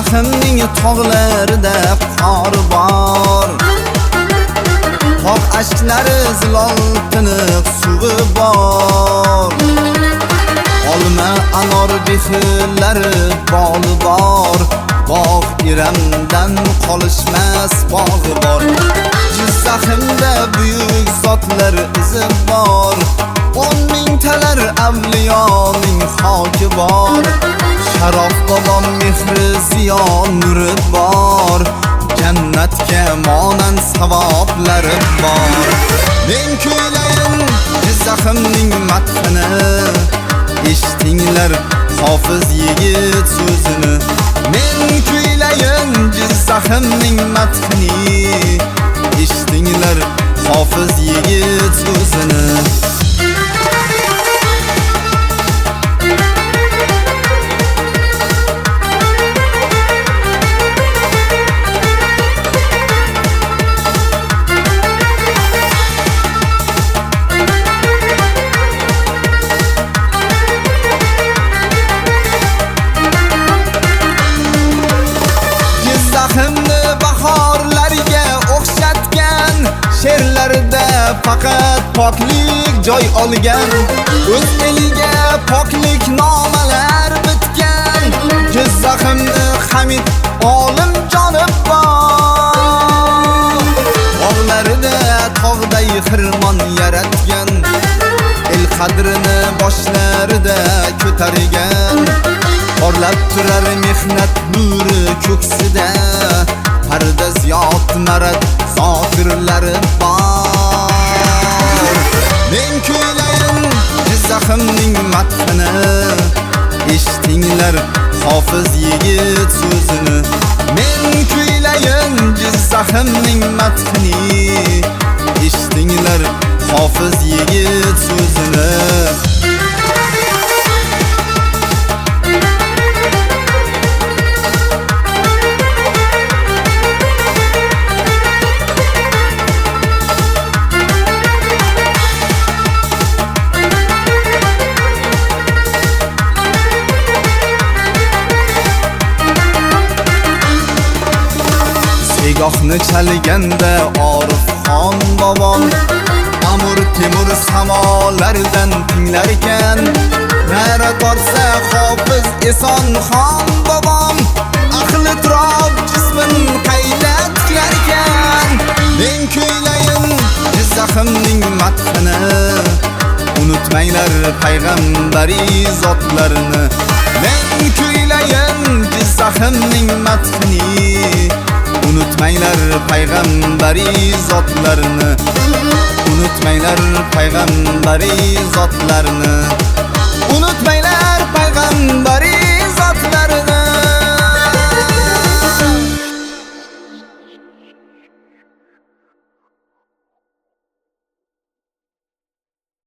Jizzaximning tog'larida qor bor, tog' ashklari zilol tiniq suvi bor. Olma anor bexillari boli bor, bog' iramdan qolishmas bog'i bor. Jizzaximda buyuk zotlar izi bor, 10 mingtalar avliyoning xoki bor. Sharof bobom mehri ziyon nuri bor, jannatga monand savoblari bor. Men kuylayin Jizzaximning madhini, eshtinglar hofiz yigit so'zini. Men kuylayin Jizzaximning madhini, eshtinglar hofiz yigit so'zini. Jizzaximni bahorlarga o'xshatgan, she'rlarda faqat poklik joy olgan. O'z eliga poklik nomalar bitgan, Jizzaximni Hamid olim joni bor. Bog'larida tog'day xirmon yaratgan, el qadrini boshlarida ko'targan. Porlab turar mehnat nuri ko'ksida, parda ziyod marad zokirlari bor. Men kuylayin Jizzaximning madhini, eshtinglar hofiz yigit so'zini. Men kuylayin Jizzaximning madhini, eshtinglar hofiz yigit so'zini. Gohni chalganda Orifxon bobom, Amur Temur samolardan tinglarkan. Nara torsa Hofiz Esonxon bobom, ahli turob jismin qayta tiklarkan. Men kuylayin Jizzaximning madhini, unutmanglar payg'ambariy zotlarini. Men kuylayin Jizzaximning madhini, unutmanglar payg'ambariy zotlarini. Unutmanglar payg'ambariy zotlarini.